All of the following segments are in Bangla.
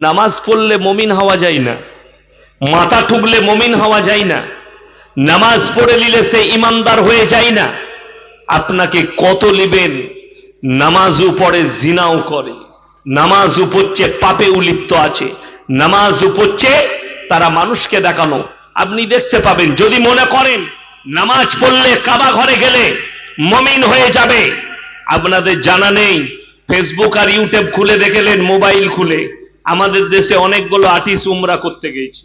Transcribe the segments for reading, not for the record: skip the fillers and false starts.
নামাজ পড়লে মুমিন হওয়া যায় না, মাথা ঠুকলে মুমিন হওয়া যায় না, নামাজ পড়ে নিলে সে ইমানদার হয়ে যায় না। আপনাকে কত লিবেন নামাজও পড়ে জিনাও করে, নামাজও পড়ছে পাপেও লিপ্ত আছে, নামাজও পড়ছে তারা মানুষকে দেখানো। আপনি দেখতে পাবেন, যদি মনে করেন নামাজ পড়লে কাবা ঘরে গেলে মুমিন হয়ে যাবে, আপনাদের জানা নেই ফেসবুক আর ইউটিউব খুলে দেখলেন, মোবাইল খুলে আমাদের দেশে অনেকগুলো আর্টিস্ট উমরা করতে গেছে।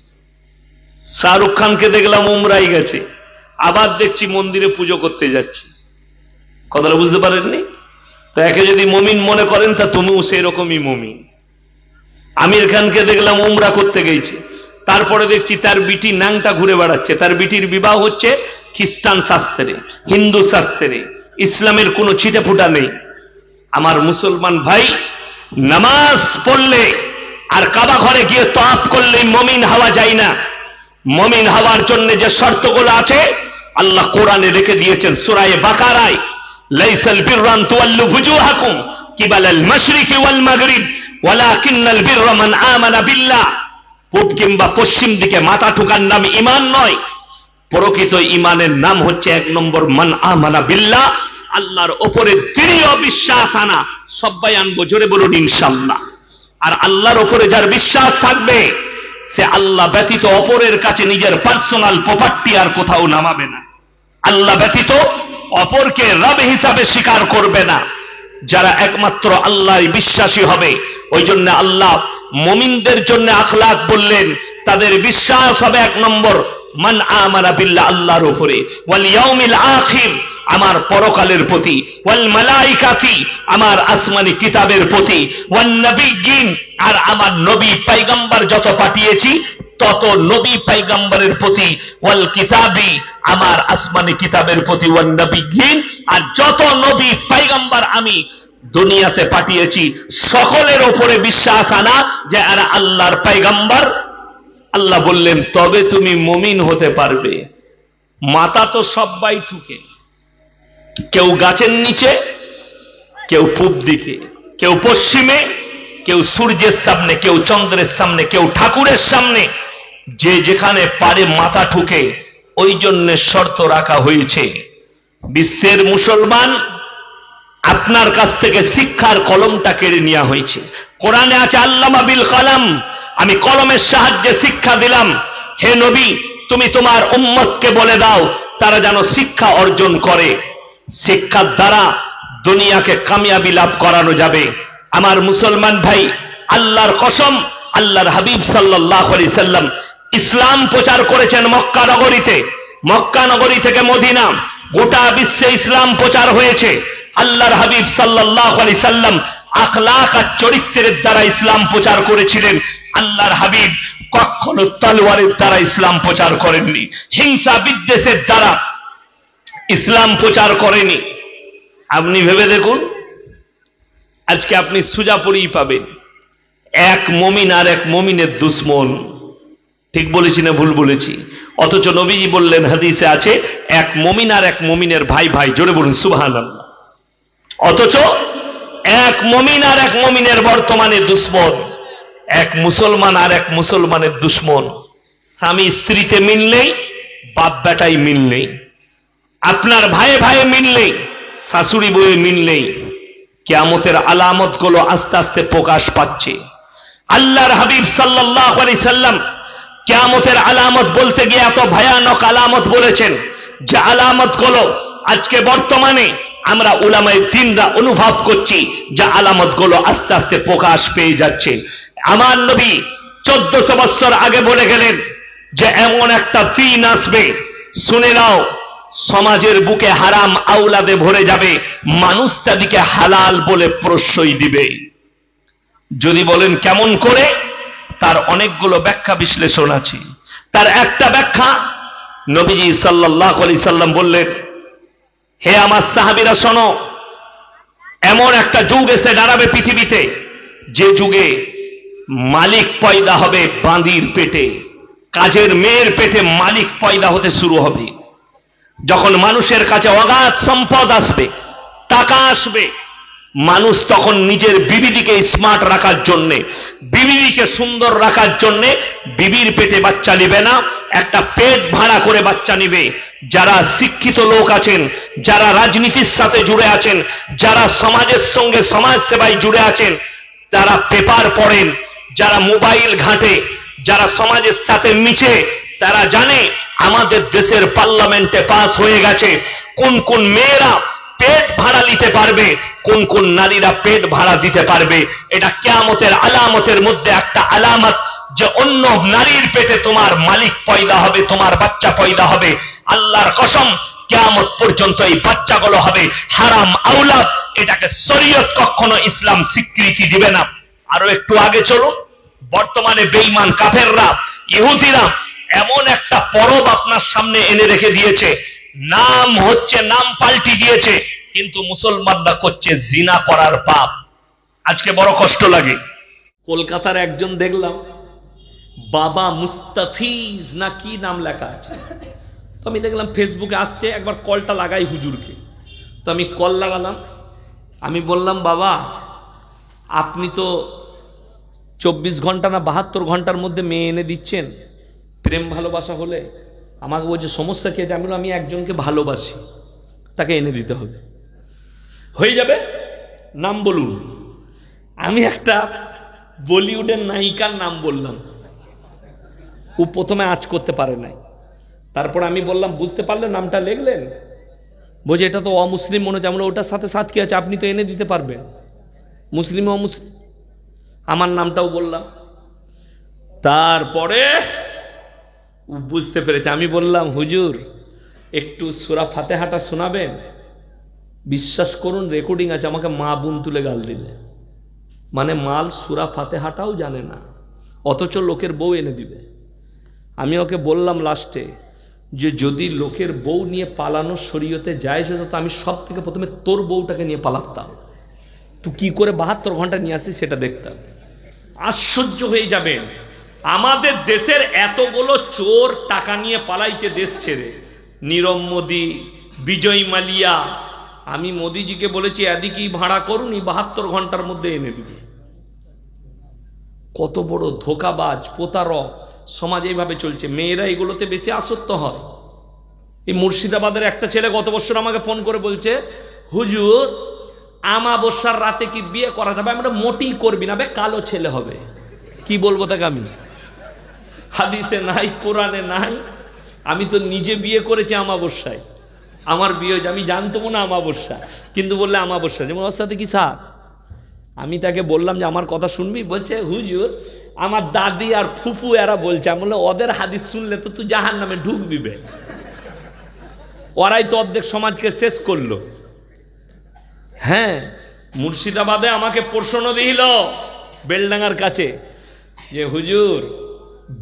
শাহরুখ খানকে দেখলাম উমরাই গেছে, আবার দেখছি মন্দিরে পুজো করতে যাচ্ছে। কথাটা বুঝতে পারেননি? তো একে যদি মুমিন মনে করেন তা তুমিও সেই রকমই মুমিন। আমির খানকে দেখলাম উমরা করতে গেছে, তারপরে দেখছি তার বিটি নাংটা ঘুরে বেড়াচ্ছে, তার বিটির বিবাহ হচ্ছে খ্রিস্টান শাস্ত্রে, হিন্দু শাস্ত্রে, ইসলামের কোনো ছিটে ফুটা নেই। আমার মুসলমান ভাই, নামাজ পড়লে আর কাবা ঘরে গিয়ে তওয়াফ করলেই মুমিন হওয়া যায় না। মুমিন হওয়ার জন্য যে শর্তগুলো আছে আল্লাহ কোরআনে রেখে দিয়েছেন। সূরা বাকারায় লাইসাল বিররা আন তুওয়াল্লু ফুজুহাকুম কিবালাল মাশরিকি ওয়াল মাগরিব ওয়ালাকিন্নাল বিররা মান আমানা বিল্লাহ। পূব কিংবা পশ্চিম দিকে মাথা ঠুকার নাম ঈমান নয়, প্রকৃত ঈমানের নাম হচ্ছে এক নম্বর মান আমানা বিল্লাহ, আল্লাহর উপরে দৃঢ় বিশ্বাস আনা। সবাই আনবো, জোরে বলুন ইনশাআল্লাহ। আর আল্লাহর উপরে যার বিশ্বাস থাকবে সে আল্লাহ ব্যতীত অপরের কাছে নিজের পার্সোনাল প্রপার্টি আর কোথাও নামাবে না, আল্লাহ ব্যতীত অপরকে রব হিসাবে স্বীকার করবে না। যারা একমাত্র আল্লাহই বিশ্বাসী হবে, ওই জন্য আল্লাহ মুমিনদের জন্য আখলাক বললেন, তাদের বিশ্বাস হবে এক নম্বর মান আমানা বিল্লাহ, আল্লাহর উপরে, ওয়াল ইয়াউমিল আখির, আমার পরকালের প্রতি, ওয়াল মালাইকাতি, আমার আসমানি কিতাবের প্রতি, ওয়ান নবিয়্যিন, আর আমার নবী পয়গম্বর যত পাঠিয়েছি তত নবী পয়গম্বরের প্রতি, ওয়াল কিতাবি, আমার আসমানি কিতাবের প্রতি, ওয়ান নবিয়্যিন, আর যত নবী পয়গম্বর আমি দুনিয়াতে পাঠিয়েছি সকলের উপরে বিশ্বাস আনা যে এরা আল্লাহর পয়গম্বর। আল্লাহ বললেন তবে তুমি মুমিন হতে পারবে। মাথা তো সবাই ঠুকে, কেউ গাছের নিচে, কেউ পূব দিকে, কেউ পশ্চিমে, কেউ সূর্যের সামনে, কেউ চন্দ্রের সামনে, কেউ ঠাকুরের সামনে, যে যেখানে পারে মাথা ঠুকে। ওই জন্য শর্ত রাখা হয়েছে, বিশ্বের মুসলমান আপনার কাছ থেকে শিক্ষার কলমটা কেড়ে নেওয়া হয়েছে। কোরআনে আছে আল্লামা বিল কলম, আমি কলমের সাহায্যে শিক্ষা দিলাম। হে নবী, তুমি তোমার উম্মতকে বলে দাও তারা যেন শিক্ষা অর্জন করে, শিক্ষার দ্বারা দুনিয়াকে কামিয়াবি লাভ করানো যাবে। আমার মুসলমান ভাই, আল্লাহর কসম, আল্লাহর হাবিব সাল্লাল্লাহু আলাইহি সাল্লাম ইসলাম প্রচার করেছেন মক্কা নগরীতে, মক্কা নগরী থেকে মদিনা, গোটা বিশ্বে ইসলাম প্রচার হয়েছে। আল্লাহর হাবিব সাল্লাল্লাহু আলাইহি সাল্লাম আখলাক আর চরিত্রের দ্বারা ইসলাম প্রচার করেছিলেন। আল্লাহর হাবিব কখনো তলোয়ারের দ্বারা ইসলাম প্রচার করেননি, হিংসা বিদ্বেষের দ্বারা ইসলাম প্রচার করেনি। আপনি ভেবে দেখুন, আজকে আপনি সুজাপুরেই পাবেন এক মুমিন আর এক মুমিনের দুশমন। ঠিক বলেছি না ভুল বলেছি? অথচ নবীজি বললেন, হাদিসে আছে, এক মুমিন আর এক মুমিনের ভাই ভাই। জোরে বলুন সুবহানাল্লাহ। অথচ এক মুমিন আর এক মুমিনের বর্তমানে দুশমন, এক মুসলমান আর এক মুসলমানের দুশমন। স্বামী স্ত্রীতে মিল নেই, বাপ বেটাই মিল নেই, আপনার ভাই ভাই মিল নেই, শাশুড়ি বউয়ে মিল নেই। কিয়ামতের আলামত গুলো আস্তে আস্তে প্রকাশ পাচ্ছে। আল্লাহর হাবিব সাল্লাল্লাহু আলাইহি সাল্লাম কিয়ামতের আলামত বলতে গিয়ে এত ভয়ানক আলামত বলেছেন যে আলামত গুলো আজকে বর্তমানে আমরা উলামায়ে দ্বীনরা অনুভব করছি যে আলামত গুলো আস্তে আস্তে প্রকাশ পেয়ে যাচ্ছে। আমার নবী 1400 বছর আগে বলে গেলেন যে এমন একটা দিন আসবে, শুনে নাও, সমাজের বুকে হারাম আওলাদে ভরে যাবে, মানুষ তাদেরকে হালাল বলে প্রশ্রয় দিবে। যদি বলেন কেমন করে, তার অনেকগুলো ব্যাখ্যা বিশ্লেষণ আছে। তার একটা ব্যাখ্যা, নবীজি সাল্লাল্লাহু আলাইহি সাল্লাম বললেন, হে আমার সাহাবীরা শোনো, এমন একটা যুগ এসে দাঁড়াবে পৃথিবীতে যে যুগে মালিক পয়দা হবে বাঁদির পেটে, কাজের মেয়ের পেটে মালিক পয়দা হতে শুরু হবে। যখন মানুষের কাছে অগাধ সম্পদ আসবে, টাকা আসবে, মানুষ তখন নিজের বিবিদিকে স্মার্ট রাখার জন্যে, বিবিদিকে সুন্দর রাখার জন্যে বিবির পেটে বাচ্চা নিবে না, একটা পেট ভাড়া করে বাচ্চা নিবে। যারা শিক্ষিত লোক আছেন, যারা রাজনীতির সাথে জুড়ে আছেন, যারা সমাজের সঙ্গে সমাজ সেবায় জুড়ে আছেন, যারা পেপার পড়েন, যারা মোবাইল ঘাঁটে, যারা সমাজের সাথে মিশে, তারা জানে আমাদের দেশের পার্লামেন্টে পাস হয়ে গেছে কোন কোন মেয়েরা পেট ভাড়া নিতে পারবে, কোন কোন নারীরা পেট ভাড়া দিতে পারবে। এটা কিয়ামতের আলামতের মধ্যে একটা আলামত, যে অন্য নারীর পেটে তোমার মালিক পয়দা হবে, তোমার বাচ্চা পয়দা হবে। আল্লাহর কসম, কিয়ামত পর্যন্ত এই বাচ্চাগুলো হবে হারাম আওলাদ। এটাকে শরীয়ত কখনো ইসলাম স্বীকৃতি দিবে না। আরো একটু আগে চলুন। বর্তমানে বেঈমান কাফেররা, ইহুদিরা এমন একটা পরব আপনার সামনে এনে রেখে দিয়েছে, নাম হচ্ছে, নাম পাল্টি দিয়েছে, কিন্তু মুসলমানরা করছে জিনা করার পাপ। আজকে বড় কষ্ট লাগে। কলকাতার একজন দেখলাম বাবা মুস্তাফিজ না কি নাম লেখা আছে, তো আমি দেখলাম ফেসবুকে আসছে, একবার কলটা লাগাই হুজুরকে। তো আমি কল লাগালাম, আমি বললাম বাবা আপনি তো 24 ঘন্টা না 72 ঘন্টার মধ্যে মেয়ে এনে দিচ্ছেন, প্রেম ভালোবাসা হলে আমাকে বলছে সমস্যা কি আছে? আমি বললাম আমি একজনকে ভালোবাসি, তাকে এনে দিতে হবে, হয়ে যাবে, নাম বলুন। আমি একটা বলিউডের নায়িকার নাম বললাম, ও প্রথমে আঁচ করতে পারে নাই, তারপর আমি বললাম বুঝতে পারলেন, নামটা লিখলেন, বলছে এটা তো অমুসলিম মনে হচ্ছে। আমরা ওটার সাথে সাথ কি আছে, আপনি তো এনে দিতে পারবেন, মুসলিম অমুসলিম। আমার নামটাও বললাম, তারপরে বুঝতে পেরেছে। আমি বললাম হুজুর একটু সূরা ফাতিহাটা শোনাবেন? বিশ্বাস করুন রেকর্ডিং আছে, আমাকে মা বোন তুলে গাল দিলে, মানে মাল সূরা ফাতিহাটাও জানে না, অথচ লোকের বউ এনে দিবে। আমি ওকে বললাম লাস্টে যে যদি লোকের বউ নিয়ে পালানো শরীয়তে জায়েজ হতো, তো আমি সব থেকে প্রথমে তোর বউটাকে নিয়ে পালাতাম, তুই কি করে 72 ঘন্টা নিয়ে আসিস সেটা দেখতাম। আশ্চর্য হয়ে যাবেন, আমাদের দেশের এতগুলো চোর টাকা নিয়ে পালাইছে দেশ ছেড়ে, নীরব মোদী, বিজয় মালিয়া। আমি মোদিজিকে বলেছি এদিকেই ভাড়া করুন, 72 ঘন্টার মধ্যে এনে দিবে। কত বড় ধোকাবাজ, প্রতারক সমাজ এইভাবে চলছে। মেয়েরা এগুলোতে বেশি আসক্ত হয়। এই মুর্শিদাবাদের একটা ছেলে গত বছর আমাকে ফোন করে বলছে হুজুর আমাবস্যার রাতে কি বিয়ে করা যাবে? আমরা মোটেই করবি না, কালো ছেলে হবে। কি বলবো তাকে আমি? হাদিসে নাই, কোরআনে নাই। আমি তো নিজে বিয়ে করেছি আমাবস্যায়, আমার বিয়ে হয়েছে, আমি জানতাম না আমাবস্যা, কিন্তু বললে আমাবস্যা, যেমন ওর সাথে কি সাথ। আমি তাকে বললাম যে আমার কথা শুনবি? বলছে হুজুর আমার দাদি আর ফুপু এরা বলছে। আমি বললাম ওদের হাদিস শুনলে তো তুই জাহান্নামে ঢুকবি বে, ওরাই তো অর্ধেক সমাজকে শেষ করলো। হ্যাঁ, মুর্শিদাবাদে আমাকে প্রশ্ন দিল বেলডাঙ্গার কাছে যে হুজুর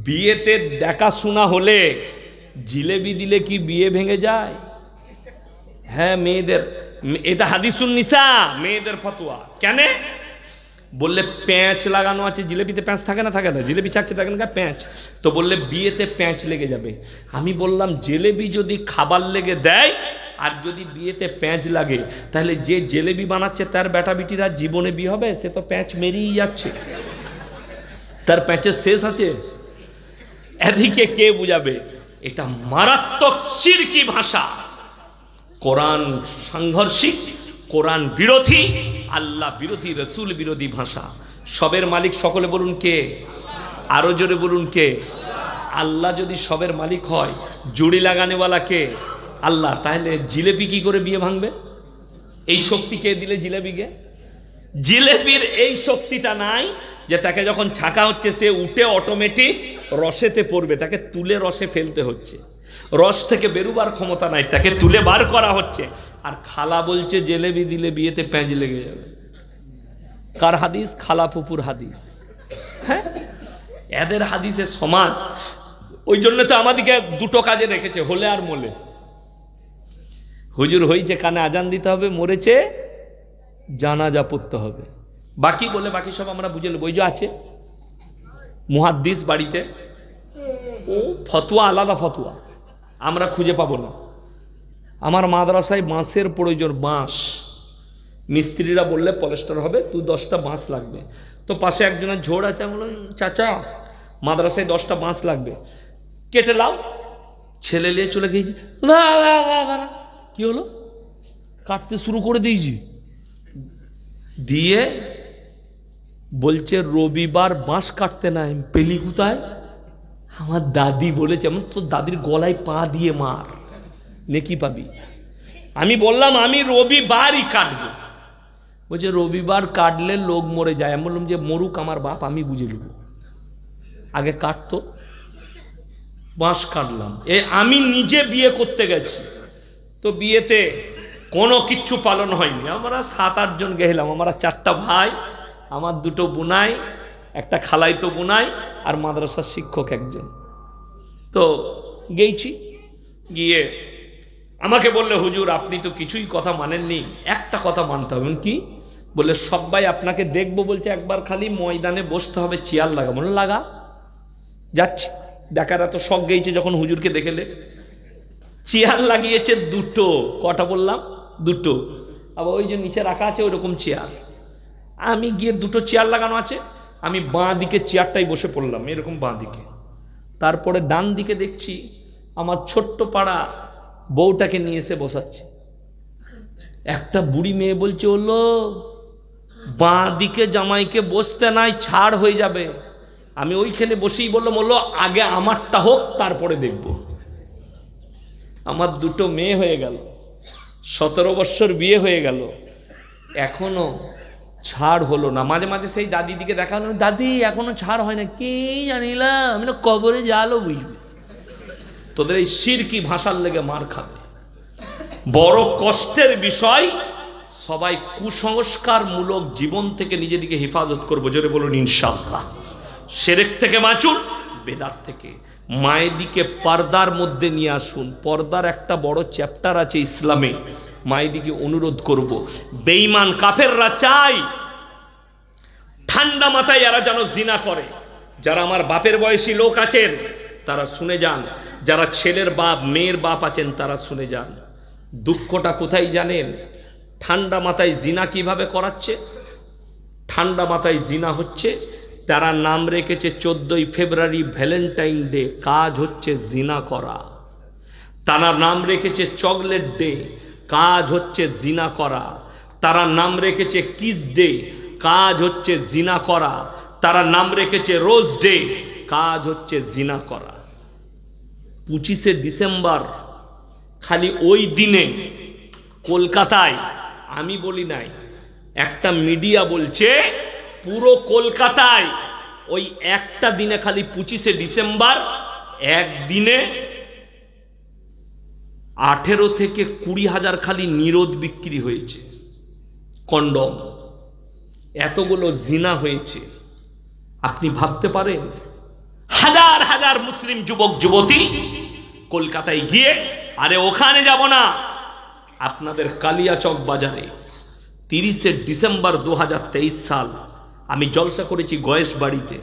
বিয়েতে দেখাশোনা হলে জিলেবি দিলে কি বিয়ে ভেঙে যায়? হ্যাঁ মেয়েদের, এটা হাদিসুন নিসা, মেয়েদের ফতোয়া। কেন? বললে প্যাঁচ লাগানো আছে, জিলেপিতে প্যাঁচ থাকে না? থাকে না। জিলেপি চাকছে থাকে না প্যাঁচ, তো বললে বিয়েতে প্যাঁচ লেগে যাবে। আমি বললাম জিলেবি যদি খাবার লেগে দেয় আর যদি বিয়েতে প্যাঁচ লাগে, তাহলে যে জিলেবি বানাচ্ছে তার বেটা বিটিরা জীবনে বিয়ে হবে? সে তো প্যাঁচ মেরিয়ে যাচ্ছে, তার প্যাঁচের শেষ আছে। এদিকে কে বুঝাবে? এটা মারাত্মক শিরকি ভাষা, কোরআন সাংঘর্ষিক, কোরআন বিরোধী, আল্লাহ বিরোধী, রসুল বিরোধী ভাষা। সবের মালিক সকলে বলুন কে? আরো জোরে বলুন কে? আল্লাহ যদি সবের মালিক হয়, জুড়ি লাগানেওয়ালা কে? আল্লাহ। তাহলে জিলেপি কি করে বিয়ে ভাঙবে? এই শক্তি কে দিলে জিলেপিকে? জিলেপির এই শক্তিটা নাই যে তাকে যখন ছাকা হচ্ছে সে উঠে অটোমেটিক রসেতে পড়বে, তাকে তুলে রসে ফেলতে হচ্ছে। রস থেকে বেরুবার ক্ষমতা নাই, তাকে তুলে বার করা হচ্ছে। আর খালা বলছে জেলেবি দিলে বিয়েতে প্যাঁচ লেগে যাবে। কার হাদিস? খালা ফুপুর হাদিস। হ্যাঁ, এদের হাদিসে সমান। ওই জন্য তো আমাদেরকে দুটো কাজে রেখেছে, হলে আর মোলে। হুজুর হয়েছে কানে আজান দিতে হবে, মরেছে জানাজা পড়তে হবে, বাকি বলে বাকি সব আমরা বুঝে নেব। ওই যে আছে মুহাদ্দিস বাড়িতে, ও ফতোয়া আলাদা ফতোয়া আমরা খুঁজে পাবো না। আমার মাদ্রাসায় বাঁশের প্রয়োজন, বাঁশ মিস্ত্রিরা বললে পলেস্টার হবে, 10টা বাঁশ লাগবে। তো পাশে একজনের ঝোড় আছে, আমি বললাম চাচা মাদ্রাসায় 10টা বাঁশ লাগবে, কেটে লাও। ছেলে নিয়ে চলে গিয়েছি, কি হলো, কাটতে শুরু করে দিয়েছি। দিয়ে বলছে রবিবার বাঁশ কাটতে নাই, পেলি কোথায়? আমার দাদি বলেছে। এমন তো দাদির গলায় পা দিয়ে মার, নেকি পাবি। আমি বললাম আমি রবিবারই কাটবো। বলছে রবিবার কাটলে লোক মরে যায়। আমি বললাম যে মরুক আমার বাপ, আমি বুঝে নেব, আগে কাটতো। বাঁশ কাটলাম। আমি নিজে বিয়ে করতে গেছি, তো বিয়েতে কোনো কিচ্ছু পালন হয়নি। আমরা 7-8 জন গেলাম। আমরা 4টা ভাই, আমার 2টো বোনাই, একটা খালাইতো বোনাই, আর মাদ্রাসার শিক্ষক একজন। তো গেছি, গিয়ে আমাকে বললে হুজুর আপনি তো কিছুই কথা মানেননি, একটা কথা মানতে হবে। কি বলে? সবাই আপনাকে দেখবো বলছে, একবার খালি ময়দানে বসতে হবে, চেয়ার লাগা। বলে লাগা, যাচ্ছি। দেখার এত শখ গেছে যখন হুজুরকে দেখেলে। চেয়ার লাগিয়েছে 2টো। কটা বললাম? 2টো। আবার ওই যে নিচে রাখা আছে ওইরকম চেয়ার। আমি গিয়ে 2টো চেয়ার লাগানো আছে, আমি বাঁ দিকে চেয়ারটাই বসে পড়লাম, এরকম বাঁ দিকে। তারপরে ডান দিকে দেখছি আমার ছোট্ট পাড়া বউটাকে নিয়ে এসে বসাচ্ছে। একটা বুড়ি মেয়ে বলছে হলো বাঁ দিকে জামাইকে বসতে নাই, ছাড় হয়ে যাবে। আমি ওইখানে বসেই বললাম হলো আগে আমারটা হোক, তারপরে দেখব। আমার 2টো মেয়ে হয়ে গেল, 17 বছর বিয়ে হয়ে গেল, এখনো ছাড় হলো না। মাঝে মাঝে সেই দাদি দিকে দেখানো, দাদি এখনো ছাড় হয় না। কে জানিলাম, আমি না কবরে জালো বুঝবে। তোদের এই শিরকি ভাষার লেগে মার খাবে। বড় কষ্টের বিষয়, সবাই কুসংস্কার মূলক জীবন থেকে নিজেদিকে হেফাজত করবো। জোরে বলুন ইনশাআল্লাহ। শিরক থেকে বাঁচুন, বেদাত থেকে। মায়েদিকে পর্দার মধ্যে নিয়ে আসুন। পর্দার একটা বড় চ্যাপ্টার আছে ইসলামে। মায়েদিকে অনুরোধ করব, বেঈমান কাফেররা চাই ঠান্ডা মাথায় এরা যেন জিনা করে। যারা আমার বাপের বয়সী লোক আছেন তারা শুনে যান, যারা ছেলের বাপ মেয়ের বাপ আছেন তারা শুনে যান। দুঃখটা কোথায় জানেন? ঠান্ডা মাথায় জিনা কিভাবে করাচ্ছে? ঠান্ডা মাথায় জিনা হচ্ছে, তারা নাম রেখেছে 14ই ফেব্রুয়ারি ভ্যালেন্টাইন ডে, কাজ হচ্ছে জিনা করা। তারা নাম রেখেছে চকলেট ডে, কাজ হচ্ছে জিনা করা। তারা নাম রেখেছে কিস ডে, কাজ হচ্ছে জিনা করা। তারা নাম রেখেছে রোজ ডে, কাজ হচ্ছে জিনা করা। 25শে ডিসেম্বর খালি ওই দিনে কলকাতায়, আমি বলি নাই, একটা মিডিয়া বলছে পুরো কলকাতায় ওই একটা দিনে খালি 25শে ডিসেম্বর একদিনে 18 থেকে 20,000 খালি নিরোধ বিক্রি হয়েছে, কন্ডম। এতগুলো জিনা হয়েছে। আপনি ভাবতে পারেন হাজার হাজার মুসলিম যুবক যুবতী কলকাতায় গিয়ে, আরে ওখানে যাব না, আপনাদের কালিয়াচক বাজারে 30শে ডিসেম্বর 2023 সাল আমি জলসা করেছি গয়েশ বাড়িতে।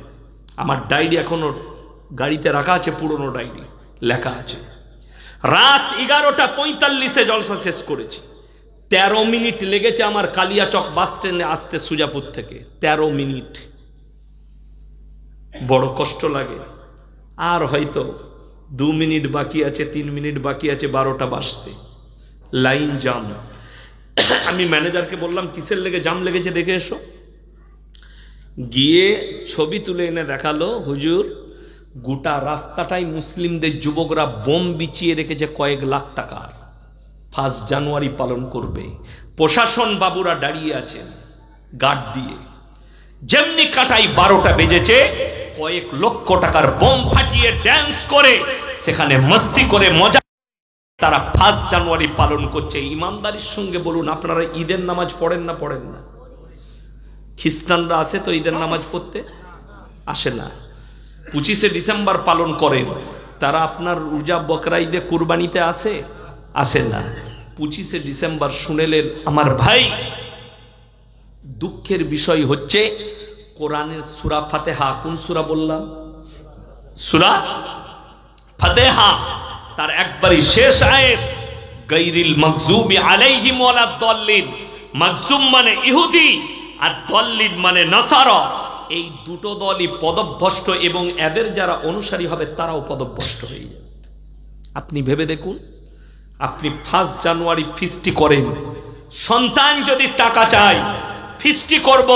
আমার ডায়েরি এখনো গাড়িতে রাখা আছে, পুরনো ডায়েরি, লেখা আছে। রাত 11:45 জলসা শেষ করেছি। 13 মিনিট লেগেছে আমার কালিয়াচক বাস স্ট্যান্ডে আসতে সুজাপুর থেকে, 13 মিনিট। বড় কষ্ট লাগে। আর হয়তো 2 মিনিট বাকি আছে, 3 মিনিট বাকি আছে 12টা বাজতে। লাইন জাম। আমি ম্যানেজারকে বললাম কিসের লেগে জাম লেগেছে দেখে এসো। গিয়ে ছবি তুলে এনে দেখালো, হুজুর গোটা রাস্তাটাই মুসলিমদের যুবকরা বোম বিছিয়ে রেখেছে কয়েক লাখ টাকার। 1 জানুয়ারি পালন করবে, প্রশাসন বাবুরা দাঁড়িয়ে আছেন গার্ড দিয়ে। যেমনি কাটাই 12টা বেজেছে, কয়েক লক্ষ টাকার বোম ফাটিয়ে ড্যান্স করে সেখানে মস্তি করে মজা তারা 1 জানুয়ারি পালন করছে। ইমানদারির সঙ্গে বলুন, আপনারা ঈদের নামাজ পড়েন না? পড়েন না? খ্রিস্টানরা আসে তো ঈদের নামাজ পড়তে? আসে না। 25শে ডিসেম্বর পালন করেন, তারা আপনার রোজা বকরা ঈদে কুরবানিতে আসে? আসে না। 25শে ডিসেম্বর শুনেলেন আমার ভাই, দুঃখের বিষয় হচ্ছে কোরআনের সূরা ফাতিহা, কোন সূরা বললাম? সূরা ফাতিহা, তার একবারই শেষ আয়াত গায়রিল মাগযুবি আলাইহিম ওয়ালাদ-দাল্লিন, মাকজুম মানে ইহুদি আর দল্লিন মানে নাসারা। এই দুটো দলই পদভ্রষ্ট এবং এদের যারা অনুসারী হবে তারাও পদভ্রষ্ট হয়ে যাবে। আপনি ভেবে দেখুন, আপনি 1 জানুয়ারি ফিস্টি করেন, সন্তান যদি টাকা চায় ফিস্টি করব,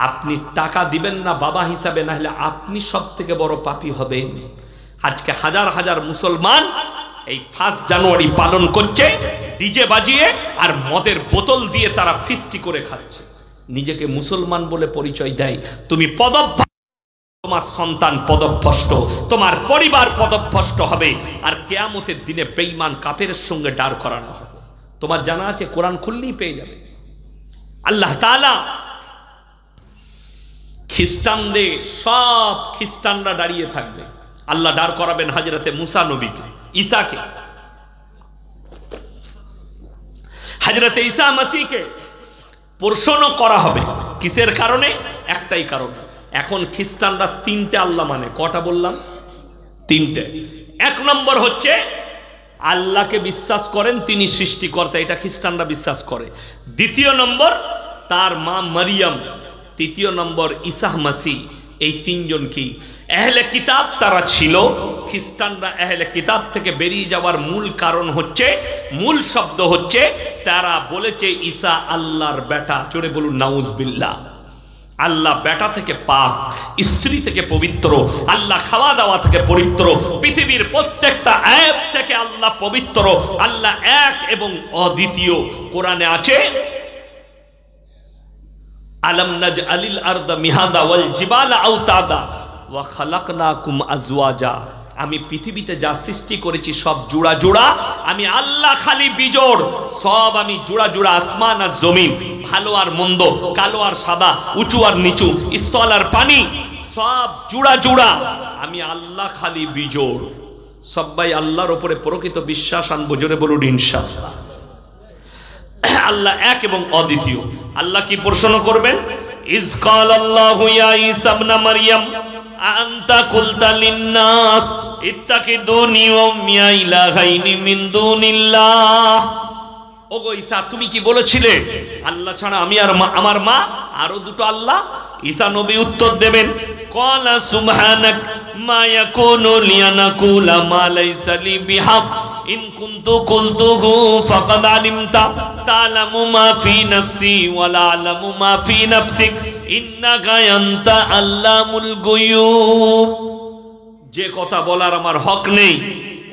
আপনি টাকা দিবেন না বাবা হিসাবে, না হলে আপনি সব থেকে বড় পাপী হবেন। আজকে হাজার হাজার মুসলমান এই 1 জানুয়ারি পালন করছে ডিজে বাজিয়ে আর মদের বোতল দিয়ে তারা ফিস্টি করে খাচ্ছে, নিজেকে মুসলমান বলে পরিচয় দেয়। তুমি পদভ্রষ্ট, তোমার সন্তান পদভ্রষ্ট, তোমার পরিবার পদভ্রষ্ট হবে, আর কিয়ামতের দিনে বেঈমান কাফেরের সঙ্গে দাঁড় করানো হবে। তোমার জানা আছে কোরআন খুললেই পেয়ে যাবে। আল্লাহ তাআলা খ্রিস্টানদের, সব খ্রিস্টানরা দাঁড়িয়ে থাকবে, আল্লাহ দাঁড় করাবেন হযরতে মুসা নবীকে, ঈসাকে, হযরতে ঈসা মাসীহকে প্রশ্ন করা হবে। কিসের কারণে? একটাই কারণ, এখন খ্রিস্টানরা 3টে আল্লাহ মানে। কটা বললাম? 3টে। 1 নম্বর হচ্ছে আল্লাহকে বিশ্বাস করেন তিনি সৃষ্টিকর্তা, এটা খ্রিস্টানরা বিশ্বাস করে। 2 নম্বর তার মা মারিয়াম। 3 নম্বর ঈসা মাসীহ। এই 3 জন কি আহলে কিতাব তারা ছিল। খ্রিস্টানরা আহলে কিতাব থেকে বেরিয়ে যাওয়ার মূল কারণ হচ্ছে, মূল শব্দ হচ্ছে তারা বলেছে ঈসা আল্লাহর বেটা। জোরে বলুন নাউজুবিল্লাহ। আল্লাহ বেটা থেকে পাক, স্ত্রী থেকে পবিত্র, আল্লাহ খাওয়া দাওয়া থেকে পবিত্র, পৃথিবীর প্রত্যেকটা আয়াত থেকে আল্লাহ পবিত্র, আল্লাহ এক এবং অদ্বিতীয়। কোরআনে আছে আলাম নাজআলিল আরদা মিহাদা ওয়াল জিবালা আওতাদা ওয়া খালাকনাকুম আজওয়াজা। আমি পৃথিবীতে যা সৃষ্টি করেছি সব জোড়া জোড়া, আমি আল্লাহ খালি বিজোড়, সব আমি জোড়া জোড়া। আসমান আর জমিন, ভালো আর মন্দ, কালো আর সাদা, উঁচু আর নিচু, স্থল আর পানি, সব জোড়া জোড়া, আমি আল্লাহ খালি বিজোড়। সবাই আল্লাহর উপরে প্রকৃত বিশ্বাস আনবো, জোরে বলুন ইনশাআল্লাহ। আল্লাহ এক এবং অদ্বিতীয়। আল্লাহ কি প্রশ্ন করবেন? ইজ ক্বালাল্লাহু ইয়া ঈসা ইবনে মারইয়াম আনতা কুলতা লিন-নাস ইত্তাকিদুনি ওয়া উম্মিয়া ইলাহাইনি মিন দুনিল্লাহ। ওগো ঈসা, তুমি কি বলেছিলে আল্লাহ ছাড়া আমি আর আমার মা আরো দুটো আল্লাহ? ঈসা নবী উত্তর দেবেন, ক্বালা সুবহানাক মা ইয়াকুনু লি আন আকুলা মা লাইসা লি বিহাক ইন কুনতু কুলতুহু ফাকাদ আলিমতা তা'লামু মা ফি নাফসি ওয়া লা আ'লামু মা ফি নাফসিক ইন্নাকা আনতা আল্লামুল গুয়ুব। যে কথা বলার আমার হক নেই,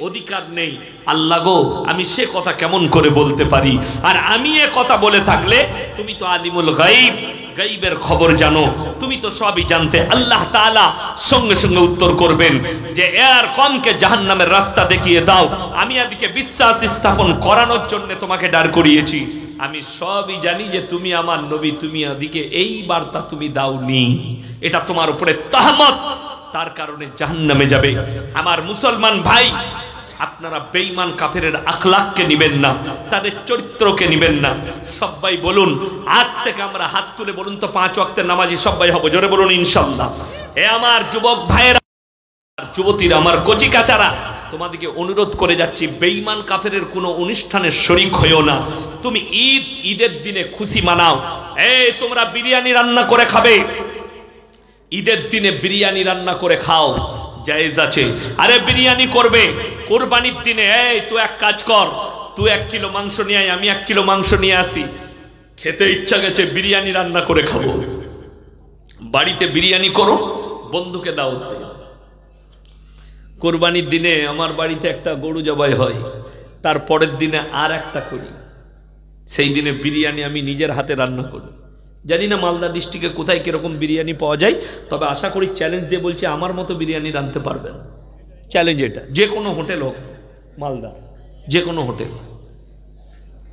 অধিকার নেই, আল্লাহ গো আমি সে কথা কেমন করে বলতে পারি? আর আমি এ কথা বলে থাকলে তুমি তো আলিমুল গায়ব, গায়বের খবর জানো, তুমি তো সবই জানতে। আল্লাহ তাআলা সঙ্গে সঙ্গে উত্তর করবেন যে এর কমকে জাহান্নামের রাস্তা দেখিয়ে দাও, আমি এদিকে বিশ্বাস স্থাপন করানোর জন্য তোমাকে দাঁড় করিয়েছি। আমি সবই জানি যে তুমি আমার নবী, তুমি এদিকে এই বার্তা তুমি দাওনি, এটা তোমার উপরে তাহমত, তার কারণে জাহান্নামে যাবে। আমার মুসলমান ভাই, আপনারা বেঈমান কাফেরের আখলাককে নিবেন না, তাদের চরিত্রকে নিবেন না। সবাই বলুন আজ থেকে আমরা হাত তুলে বলুন তো 5 ওয়াক্তের নামাজি সবাই হব, জোরে বলুন ইনশাআল্লাহ। এ আমার যুবক ভাইয়েরা, যুবতীরা, আমার কচি কাচারা, তোমাদেরকে অনুরোধ করে যাচ্ছি, বেঈমান কাফেরের কোনো অনুষ্ঠানের শরীক হইও না। তুমি ঈদের দিনে খুশি মানাও। এই তোমরা বিরিয়ানি রান্না করে খাবে, ঈদের দিনে বিরিয়ানি রান্না করে খাও, জায়েজ আছে। আরে বিরিয়ানি করবে কুরবানির দিনে, এই তুই এক কাজ কর, তুই 1 কিলো মাংস নিয়ে আয়, আমি 1 কিলো মাংস নিয়ে আসি, খেতে ইচ্ছা গেছে বিরিয়ানি রান্না করে খাবো। বাড়িতে বিরিয়ানি করো, বন্ধুকে দাওয়াত দে। কুরবানির দিনে আমার বাড়িতে একটা গরু জবাই হয়, তার পরের দিনে আর একটা করি, সেই দিনে বিরিয়ানি আমি নিজের হাতে রান্না করি। জানি না মালদা ডিস্ট্রিক্টে কোথায় কিরকম বিরিয়ানি পাওয়া যায়, তবে আশা করি চ্যালেঞ্জ দিয়ে বলছি আমার মতো বিরিয়ানি রাঁধতে পারবেন। চ্যালেঞ্জ এটা, যে কোনো হোটেল হোক, মালদা যে কোনো হোটেল,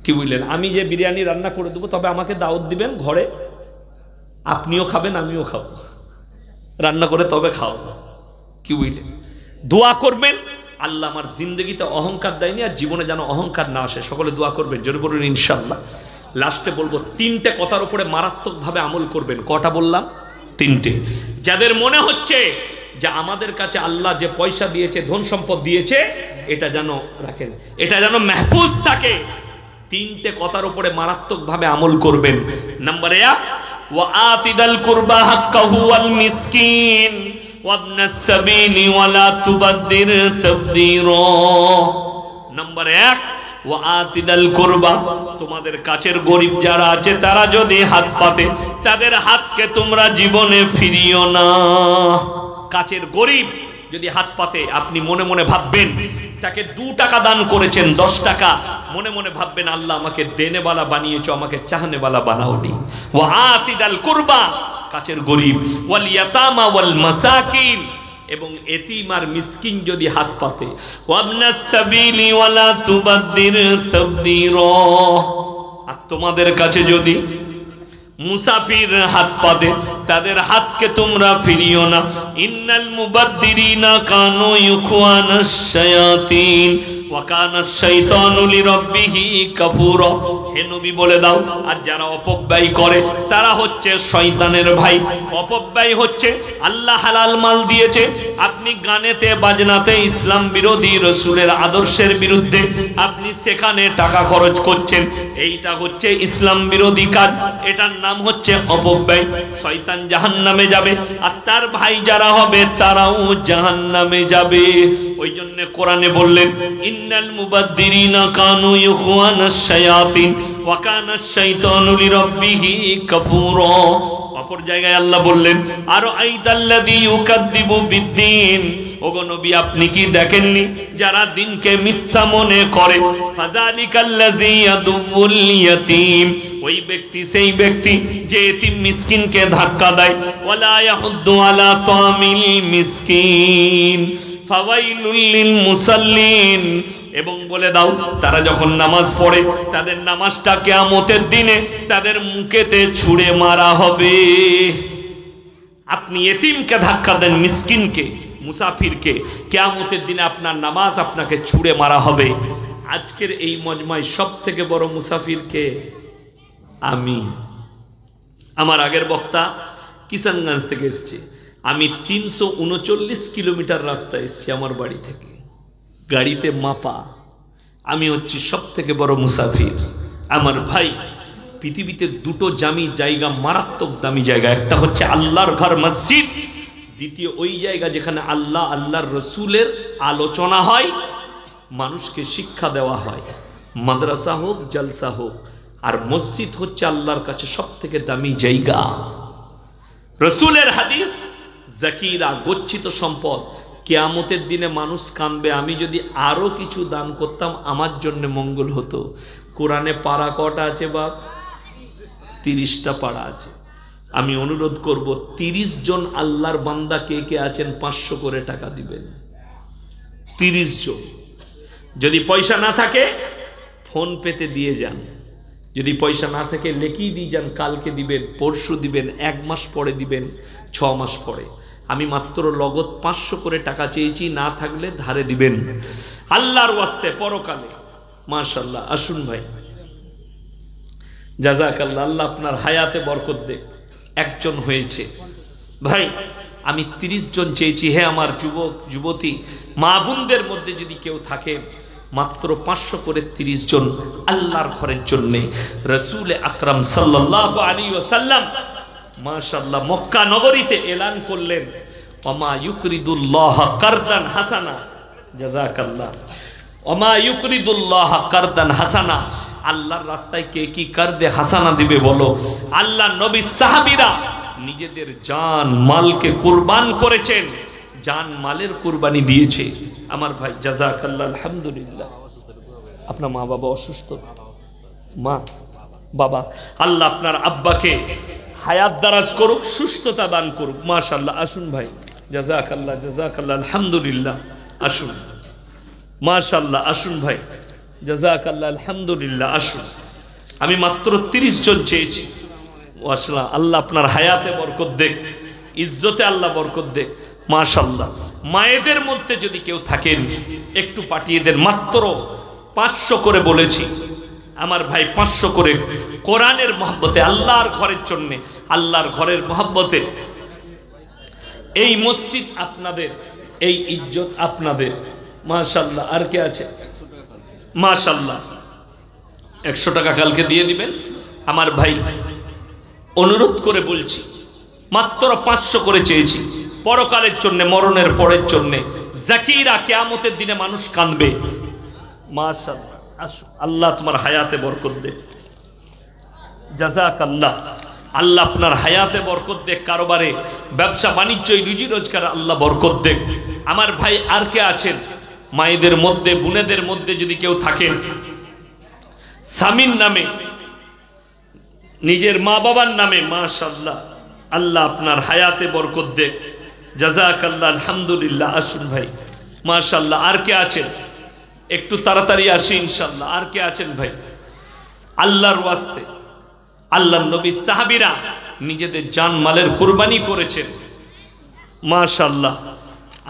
কি বুঝলেন? আমি যে বিরিয়ানি রান্না করে দেবো, তবে আমাকে দাওয়াত দিবেন ঘরে, আপনিও খাবেন আমিও খাবো, রান্না করে তবে খাও, কি বুঝলেন? দোয়া করবেন আল্লাহ আমার জিন্দগিতে অহংকার দেয়নি, আর জীবনে যেন অহংকার না আসে। সকলে দোয়া করবেন, জোরে বলুন ইনশাআল্লাহ। লাস্টে বলবো 3টে কথার উপরে মারাত্মকভাবে আমল করবেন। কটা বললাম? 3টে। যাদের মনে হচ্ছে যে আমাদের কাছে আল্লাহ যে পয়সা দিয়েছে, ধন সম্পদ দিয়েছে, এটা যেন রাখেন, এটা যেন মাহফুজ থাকে। তিনটে কথার উপরে মারাত্মকভাবে আমল করবেন। নাম্বার 1, ওয়া আতিদাল কুরবা হাক্কাহু ওয়াল মিসকিন ওয়াবনাস সাবিলি ওয়ালা তুবাদ্দির তাবদীরা। নাম্বার 1, ওয়া আতিদাল কুরবা, তোমাদের কাছের গরিব যারা আছে তারা যদি হাত পাতে তাদের হাতকে তোমরা জীবনে ফিরিও না। কাছের গরিব যদি হাত পাতে, আপনি মনে মনে ভাববেন তাকে 2 টাকা দান করেছেন, 10 টাকা, মনে মনে ভাববেন আল্লাহ আমাকে দেনেওয়ালা বানিয়েছো, আমাকে চাহনেওয়ালা বানাওনি। ওয়া আতিদাল কুরবা, কাছের গরিব, ওয়াল ইয়াতামা ওয়াল মাসাকিন, এবং এতিম আর মিসকিন যদি হাত পাতে, ওয়াবনাস সাবিলি ওয়ালা তুবাদ্দির তাবদীরা, আর তোমাদের কাছে যদি মুসাফির হাত পাতে তাদের হাতকে তোমরা ফিরিও না। ইন্নাল মুবাদ্দিরিনা কানু ইখওয়ানাশ শায়াতিন ওয়া কানাশ শাইতানু লিরাব্বিহি কাফুরা। হে নবী বলে দাও, আর যারা অপব্যয় করে তারা হচ্ছে শয়তানের ভাই। অপব্যয় হচ্ছে আল্লাহ হালাল মাল দিয়েছে, আপনি গানেতে বাজনাতে ইসলাম বিরোধী রাসূলের আদর্শের বিরুদ্ধে আপনি সেখানে টাকা খরচ করছেন, এইটা হচ্ছে ইসলাম বিরোধী কাজ, এটার নাম হচ্ছে অপব্যয়। শয়তান জাহান্নামে যাবে আর তার ভাই যারা হবে তারাও জাহান্নামে যাবে। ওই জন্য কোরআনে বললেন ইন্নাল মুবাদ্দিরিনা কানু ইখওয়ানাশ শায়াতিন ওয়া কানাশ শাইতানু লিরাব্বিহি কাফুরা। অপর জায়গায় আল্লাহ বললেন আরো আইতাল্লাযী ইউকাদ্দিবু বিদ্দিন, ওগো নবী আপনি কি দেখেননি যারা দিনকে মিথ্যা মনে করে। ফাযালিকাল্লাযী ইয়াদুল ইয়াতীম, ওই ব্যক্তি সেই ব্যক্তি যে এতিম মিসকিনকে ধাক্কা দেয়। ওয়ালা ইয়াহুদ্দু আলা তামিল মিসকিন ফাওয়াইলুল লিল মুসাল্লিন, এবং বলে দাও তারা যখন নামাজ পড়ে তাদের নামাজটা কিয়ামতের দিনে তাদের মুখেতে ছুঁড়ে মারা হবে। আপনি এতিমকে ধাক্কা দেন, মিসকিনকে, মুসাফিরকে, কিয়ামতের দিনে আপনার নামাজ আপনাকে ছুঁড়ে মারা হবে। আজকের এই মজমায় সব থেকে বড় মুসাফিরকে আমি। আমার আগের বক্তা কিষানগঞ্জ থেকে এসছে, আমি 339 কিলোমিটার রাস্তা এসছি আমার বাড়ি থেকে, গাড়িতে মাপা। আমি হচ্ছি সব থেকে বড় মুসাফির। আমার ভাই, পৃথিবীতে 2টো দামি জায়গা, মারাত্মক দামি জায়গা, একটা হচ্ছে আল্লাহর ঘর মসজিদ, দ্বিতীয় ওই জায়গা যেখানে আল্লাহ আল্লাহর রসুলের আলোচনা হয়, মানুষকে শিক্ষা দেওয়া হয়, মাদ্রাসা হোক জলসা হোক। আর মসজিদ হচ্ছে আল্লাহর কাছে সব থেকে দামি জায়গা। রসুলের হাদিস, জাকিরা গচ্ছিত সম্পদ, কিয়ামতের দিনে মানুষ কাঁদবে, আমি যদি আরো কিছু দান করতাম আমার জন্য মঙ্গল হতো। কোরআনে পারা কটা আছে বাপ? 30টা পারা আছে। আমি অনুরোধ করব 30 জন আল্লাহর বান্দা কে কে আছেন 500 করে টাকা দিবেন। 30 জন। যদি পয়সা না থাকে ফোন পেতে দিয়ে যান, যদি পয়সা না থাকে লেখি দিয়ে যান, কালকে দিবেন, পরশু দিবেন, 1 মাস পরে দিবেন, 6 মাস পরে। আমি মাত্র লগত 500 করে টাকা চেয়েছি, না থাকলে ধারে দিবেন আল্লাহর ওয়াস্তে পরকালে। মাশাআল্লাহ, আসুন ভাই, জাযাকাল্লাহ, আল্লাহ আপনার হায়াতে বরকত দেখ। একজন হয়েছে ভাই, আমি 30 জন চেয়েছি। হে আমার যুবক যুবতী মা বোনদের মধ্যে যদি কেউ থাকে, মাত্র 500 করে 30 জন আল্লাহর ঘরের জন্য। রাসূল আকরাম সাল্লাল্লাহু আলাইহি ওয়াসাল্লাম মাশাআল্লাহ মক্কা নগরীতে এলান করলেন, ওমা ইউকরিদুল্লাহ কারদান হাসানা। জাযাকাল্লাহ। ওমা ইউকরিদুল্লাহ কারদান হাসানা, আল্লাহর রাস্তায় কে কি কারদে হাসানা দিবে বলো? আল্লাহ নবী সাহাবীরা নিজেদের জান মালকে কুরবান করেছেন, জান মালের কুরবানি দিয়েছে। আমার ভাই জাযাকাল্লাহ, আলহামদুলিল্লাহ। আপনার মা বাবা অসুস্থ? মা বাবা, আল্লাহ আপনার আব্বাকে হায়াত দারাজ করুক, সুস্থতা দান করুক। মাশাআল্লাহ, আসুন ভাই, জাযাকাল্লাহ জাযাকাল্লাহ, আলহামদুলিল্লাহ। আসুন, মাশাআল্লাহ, আসুন ভাই, জাযাকাল্লাহ, আলহামদুলিল্লাহ। আসুন। আমি মাত্র 30 জন চেয়েছি। মাশাআল্লাহ, আল্লাহ আপনার হায়াতে বরকত দেখ, ইজ্জতে আল্লাহ বরকত দেখ। মাশাআল্লাহ। মায়েদের মধ্যে যদি কেউ থাকেন একটু পাঠিয়ে দেন, মাত্র 500 করে বলেছি। আমার ভাই 500 করে কোরআনের মহব্বতে, আল্লাহর ঘরের জন্য, আল্লাহর ঘরের মহব্বতে। এই মসজিদ আপনাদের, এই ইজ্জত আপনাদের। মাশাআল্লাহ। আর কে আছে? মাশাআল্লাহ, 100 টাকা কালকে দিয়ে দিবেন। আমার ভাই অনুরোধ করে বলছি, মাত্র 500 করে চেয়েছি, পরকালের জন্য, মরণের পরের জন্য। জাকিরা, কিয়ামতের দিনে মানুষ কাঁদবে। মাশাআল্লাহ, আল্লাহ তোমার হায়াতে বরকত দে, জাযাকাল্লাহ। আল্লাহ আপনার হায়াতে বরকত দে, কারবারে, ব্যবসা বাণিজ্য, রুজি রোজগারে আল্লাহ বরকত দে। আমার ভাই আর কে আছেন মায়েদের মধ্যে, বোনেদের মধ্যে যদি কেউ থাকেন স্বামীর নামে, নিজের মা বাবার নামে, মাশাআল্লাহ, আল্লাহ আপনার হায়াতে বরকত দে, জাযাকাল্লাহ। আলহামদুলিল্লাহ। আসুন ভাই, মাশাআল্লাহ। আর কে আছেন? একটু তাড়াতাড়ি আসি ইনশাআল্লাহ। আর কে আছেন ভাই? আল্লাহর ওয়াস্তে, আল্লাহর নবী সাহাবীরা নিজেদের জান মালের কুরবানি করেছেন, মাশাআল্লাহ।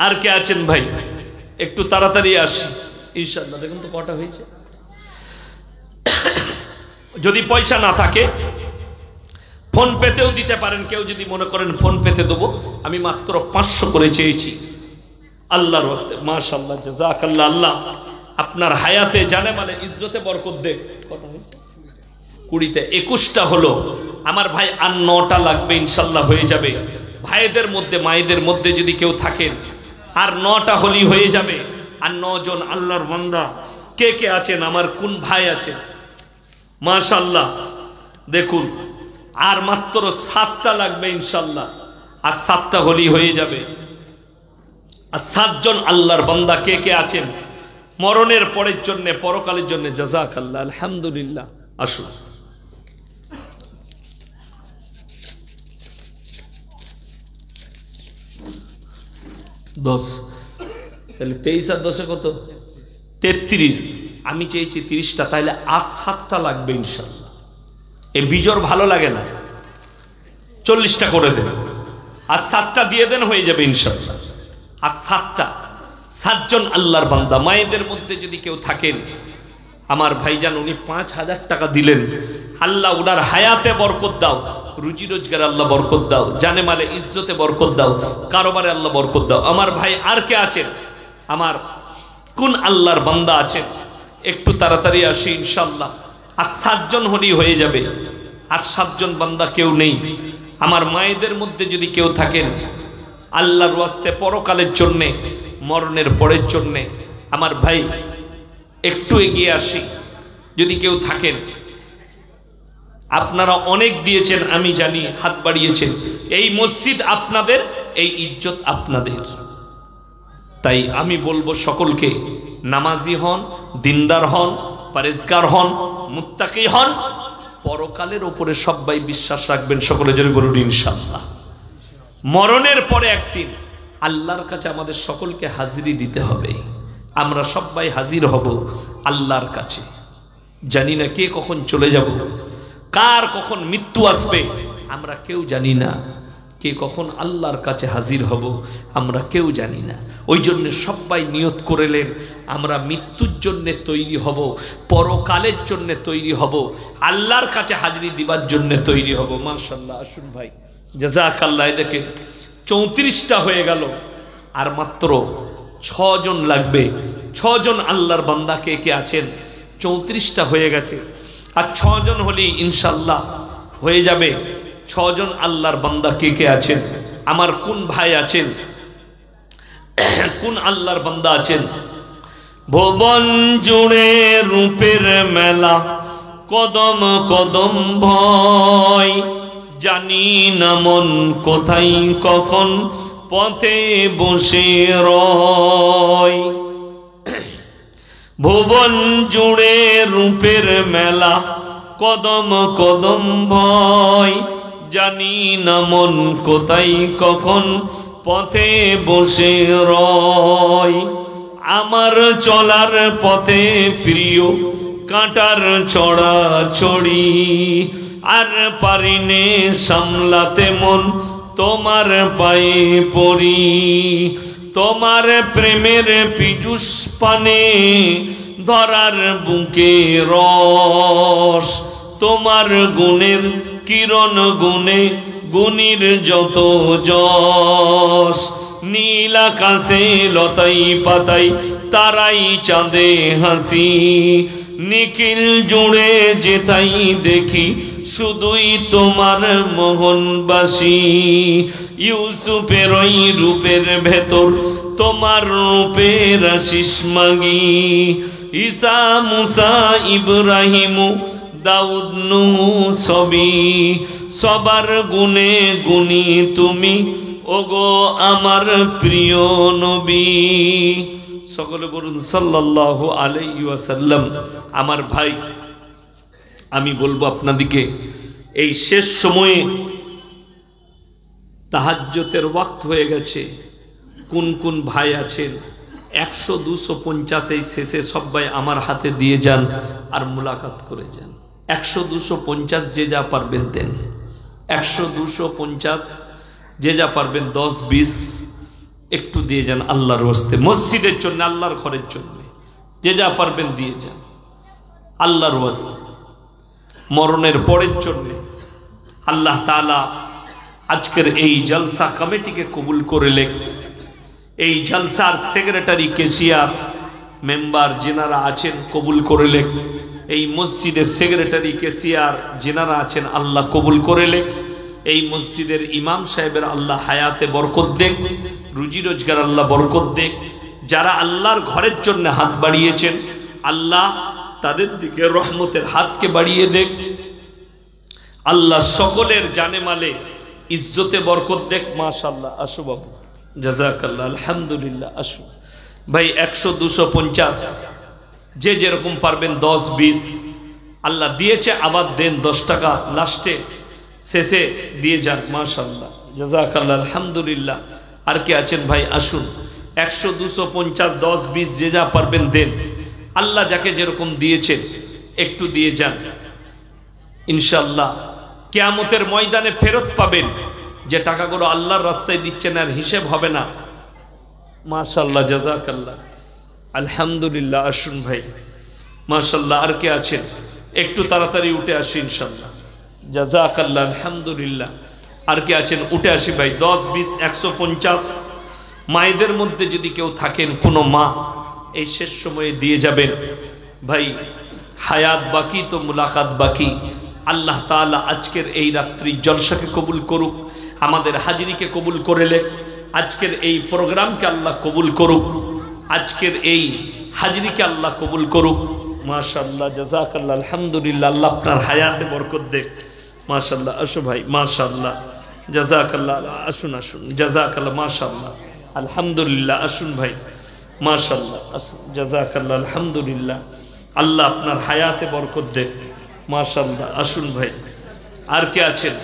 আর কে আছেন ভাই? একটু তাড়াতাড়ি আসি ইনশাআল্লাহ। দেখুন তো কটা হয়েছে। যদি পয়সা না থাকে ফোন পেতেও দিতে পারেন। কেউ যদি মনে করেন ফোন পেতে দেবো, আমি মাত্র 500 করে চেয়েছি আল্লাহর ওয়াস্তে, মাশাআল্লাহ, জাযাকাল্লাহ। আল্লাহ আপনার হায়াতে, জানে মালে, ইজ্জতে বরকত দে। কটা হয়েছে? 20টা, 21টা হলো আমার ভাই। আর 9টা লাগবে ইনশাআল্লাহ, হয়ে যাবে। ভাইদের মধ্যে, মায়েদের মধ্যে যদি কেউ থাকেন, আর 9টা হলেই হয়ে যাবে। আর 9 জন আল্লাহর বান্দা কে কে আছেন? আমার কোন ভাই আছেন? মাশাআল্লাহ, দেখুন আর মাত্র 7টা লাগবে ইনশাআল্লাহ। আর 7টা হলেই হয়ে যাবে। আর 7 জন আল্লাহর বান্দা কে কে আছেন মরণের পরের জন্য, পরকালের জন্য? জাযাকাল্লাহ, আলহামদুলিল্লাহ। আসুন। তাহলে 23 আর 10 কত? 33। আমি চেয়েছি 30টা, তাহলে আর 7টা লাগবে ইনশাআল্লাহ। এই বিজোর ভালো লাগে না, 40টা করে দেন, আর 7টা দিয়ে দেন, হয়ে যাবে ইনশাআল্লাহ। আর 7টা, 7 জন আল্লাহর বান্দা। মায়েদের মধ্যে যদি কেউ থাকেন, আমার ভাইজান উনি 5000 টাকা দিলেন, আল্লাহ উনার হায়াতে বরকত দাও, রুজি রোজগারে আল্লাহ বরকত দাও, জানে মালে ইজ্জতে বরকত দাও, কারবারে আল্লাহ বরকত দাও। আমার ভাই আর কে আছেন? আমার কোন আল্লাহর বান্দা আছেন? একটু তাড়াতাড়ি আসি ইনশাআল্লাহ। আর 7 জন হলেই হয়ে যাবে। আর 7 জন বান্দা কেউ নেই। আমার মায়েদের মধ্যে যদি কেউ থাকেন, আল্লাহর ওয়াস্তে, পরকালের জন্যে, মরণের পরের জন্যে, আমার ভাই একটু এগিয়ে আসি যদি কেউ থাকেন। আপনারা অনেক দিয়েছেন, আমি জানি, হাত বাড়িয়েছেন। এই মসজিদ আপনাদের, এই ইজ্জত আপনাদের। তাই আমি বলবো সকলকে, নামাজি হন, দিনদার হন, পরেজগার হন, মুত্তাকি হন, পরকালের উপরে সবাই বিশ্বাস রাখবেন। সকলে জোরে বলুন ইনশাআল্লাহ। মরণের পরে একদিন আল্লাহর কাছে আমাদের সকলকে হাজিরি দিতে হবে। আমরা সবাই হাজির হব আল্লাহর কাছে। জানি না কে কখন চলে যাব, কার কখন মৃত্যু আসবে, আমরা কেউ জানি না। কে কখন আল্লাহর কাছে হাজির হব আমরা কেউ জানি না। ওই জন্য সবাই নিয়ত করেলেন, আমরা মৃত্যুর জন্য তৈরি হব, পরকালের জন্য তৈরি হব, আল্লাহর কাছে হাজিরি দিবার জন্য তৈরি হব। মাশাআল্লাহ। আসুন ভাই, জাযাকাল্লাহ। দেখেন 34টা হয়ে গেল, আর মাত্র 6 জন লাগবে। 6 জন আল্লাহর বান্দা কে কে আছেন? 34টা হয়ে গেছে, আর 6 জন হলেই ইনশাআল্লাহ হয়ে যাবে। 6 জন আল্লাহর বান্দা কে কে আছেন? আমার কোন ভাই আছেন, কোন আল্লাহর বান্দা আছেন? ভুবন জুড়ে রূপের মেলা, কদম কদম ভয়, জানি না মন কোথায় কখন পথে বসে রয়। ভুবন জুড়ে রূপের মেলা, কদম কদম ভয়, জানি না মন কোথায় কখন পথে বসে রয়। আমার চলার পথে প্রিয় কাঁটার ছড়াছড়ি, আর পারিনে সামলাতে মন তোমার পায়ে পড়ি। তোমার প্রেমের পীযুষ পানে ধরার বুকে রস, তোমার গুণের কিরণ গুণে গুণীর যত যশ। নীল আকাশে লতাই পাতাই তারাই চাঁদে হাসি, নিখিল জুড়ে যেতাই দেখি শুধুই তোমার মোহনবাসী। ইউসুফের ওই রূপের ভেতর তোমার রূপের আশিস মাগি। ঈসা মুসা ইব্রাহিম দাউদ নূহ সবই সবার গুণে গুণী তুমি ওগো আমার প্রিয় নবী। সকলে বলুন সাল্লাল্লাহু আলাইহি ওয়াসাল্লাম। আমার ভাই, আমি বলবো আপনাদিকে এই শেষ সময়ে তাহাজ্জুদের ওয়াক্ত হয়ে গেছে। কোন কোন ভাই আছেন 100, 250 এই শেষে সবাই আমার হাতে দিয়ে যান আর মুলাকাত করে যান। 100, 250 যে যা পারবেন দেন। 100, 250 যে যা পারবেন 10, 20 একটু দিয়ে যান আল্লাহর ওয়াস্তে, মসজিদের জন্য, আল্লাহর ঘরের জন্য যে যা পারবেন দিয়ে যান আল্লাহর ওয়াস্তে, মরণের পরের জন্য। আল্লাহ তাআলা আজকের এই জলসা কমিটিকে কবুল করে লেখ। এই জলসার সেক্রেটারি, কেশিয়ার, মেম্বার যেনারা আছেন কবুল করে লেখ। এই মসজিদের সেক্রেটারি, কেশিয়ার যেনারা আছেন আল্লাহ কবুল করে লেখ। এই মসজিদের ইমাম সাহেবের আল্লাহ হায়াতে বরকত দেখ, রুজি রোজগার আল্লাহ বরকত দেখ। যারা আল্লাহর ঘরের জন্য হাত বাড়িয়েছেন আল্লাহ তাদের দিকে রহমতের হাতকে বাড়িয়ে দেখ। আল্লাহ সকলের জানে মালে ইজ্জতে বরকত দেখ। মাশাআল্লাহ, আসো বাবু, জাযাকাল্লাহ, আলহামদুলিল্লাহ। আসো ভাই, 100, 250 যে যেরকম পারবেন 10, 20 আল্লাহ দিয়েছে, আবার দেন 10 টাকা লাস্টে শেষে দিয়ে যান। মাশাআল্লাহ, জাযাকাল্লাহ, আলহামদুলিল্লাহ। আর কে আছেন ভাই? আসুন, 100, 250, 10, 20 যে যা পারবেন দেন। আল্লাহ যাকে যেরকম দিয়েছেন একটু দিয়ে যান। ইনশাআল্লাহ কিয়ামতের ময়দানে ফেরত পাবেন। যে টাকাগুলো আল্লাহর রাস্তায় দিচ্ছেন আর হিসেব হবে না। মাশাআল্লাহ, জাযাকাল্লাহ, আলহামদুলিল্লাহ। আসুন ভাই, মাশাআল্লাহ। আর কে আছেন? একটু তাড়াতাড়ি উঠে আসি ইনশাআল্লাহ, জাযাকাল্লাহ, আলহামদুলিল্লাহ। আর কে আছেন? উঠে আসি ভাই। 10, 20, 150 মায়েদের মধ্যে যদি কেউ থাকেন, কোনো মা এই শেষ সময়ে দিয়ে যাবেন ভাই। হায়াত বাকি তো মুলাকাত বাকি। আল্লাহ তাআলা আজকের এই রাত্রি জলসাকে কবুল করুক, আমাদের হাজিরিকে কবুল করে লেখ। আজকের এই প্রোগ্রামকে আল্লাহ কবুল করুক, আজকের এই হাজিরিকে আল্লাহ কবুল করুক। মাশাআল্লাহ, জাযাকাল্লাহ, আলহামদুলিল্লাহ। আল্লাহ আপনার হায়াতে বরকত দেখ। মাশাআল্লাহ, আসো ভাই, মাশাআল্লাহ, জাযাকাল্লাহ। আসুন আসুন, জাযাকাল্লাহ, মাশাআল্লাহ, আলহামদুলিল্লাহ। আসুন ভাই, মাশাআল্লাহ, আসুন, জাযাকাল্লাহ, আলহামদুলিল্লাহ। আল্লাহ আপনার হায়াতে বরকত দেখ। মাশাআল্লাহ, আসুন ভাই। আর কে আছেন?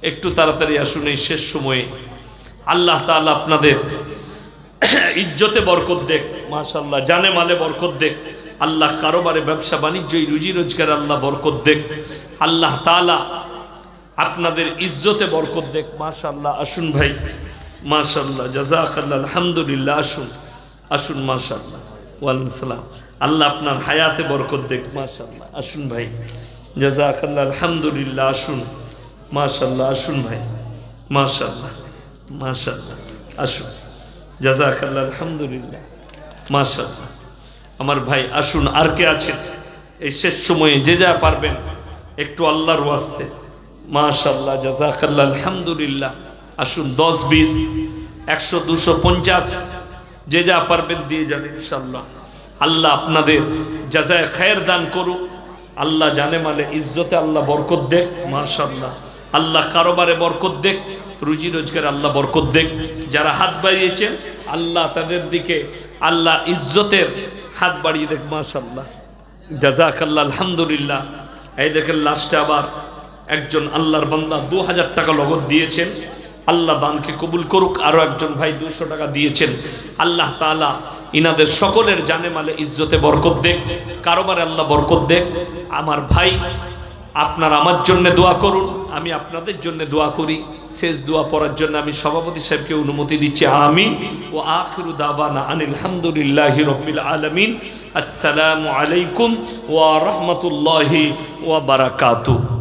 একটু তাড়াতাড়ি আসুন এই শেষ সময়ে। আল্লাহ তাআলা আপনাদের ইজ্জতে বরকত দেখ। মাশাআল্লাহ, জানে মালে বরকত দেখ। আল্লাহ কারোবারে, ব্যবসা বাণিজ্য, রুজি রোজগার আল্লাহ বরকত দেখ। আল্লাহ তাআলা আপনাদের ইজ্জতে বরকত দেখ। মাশাআল্লাহ, আসুন ভাই, মাশাআল্লাহ, জাযাকাল্লাহ, আলহামদুলিল্লাহ। আসুন আসুন, মাশাআল্লাহ, ওয়ালাইকুম সালাম। আল্লাহ আপনার হায়াতে বরকত দেখ। মাশাআল্লাহ, আসুন ভাই, জাযাকাল্লাহ, আলহামদুলিল্লাহ। আসুন, মাশাআল্লাহ, আসুন ভাই, মাশাআল্লাহ, মাশাআল্লাহ, আসুন, জাযাকাল্লাহ, আলহামদুলিল্লাহ, মাশাআল্লাহ। আমার ভাই আসুন। আর কে আছেন এই শেষ সময়ে? যে যা পারবেন একটু আল্লাহর ওয়াস্তে। মাশাআল্লাহ, জাযাকাল্লাহ, আলহামদুলিল্লাহ। আসুন, 10, 20, 100, 250 যে যা পারবেন দিয়ে যান ইনশাআল্লাহ। আল্লাহ আপনাদের জাযায়ে খায়ের দান করুক। আল্লাহ জানে মালে ইজ্জতে আল্লাহ বরকত দেখ। মাশাআল্লাহ, আল্লাহ কারোবারে বরকত দেখ, রুজি রোজগার আল্লাহ বরকত দেখ। যারা হাত বাড়িয়েছেন আল্লাহ তাদের দিকে আল্লাহ ইজ্জতের হাত বাড়িয়ে দেখ। মাশাআল্লাহ, জাযাকাল্লাহ, আলহামদুলিল্লাহ। এই দেখেন লাস্টে আবার একজন আল্লাহর বান্দা 2000 টাকা নগদ দিয়েছেন। আল্লাহ দানকে কবুল করুক। আরো একজন ভাই 200 টাকা দিয়েছেন। আল্লাহ তাআলা ইনাদের সকলের জানে মালে ইজ্জতে বরকত দেখ, কারোবারে আল্লাহ বরকত দেখ। আমার ভাই, আপনারা আমার জন্য দোয়া করুন, আমি আপনাদের জন্য দোয়া করি। শেষ দোয়া পড়ার জন্য আমি সভাপতি সাহেবকে অনুমতি দিচ্ছি। আমিন। ও আখিরু দাওয়ানা আনিল হামদুলিল্লাহি রাব্বিল আলামিন। আসসালামু আলাইকুম ওয়া রাহমাতুল্লাহি ওয়া বারাকাতুহু।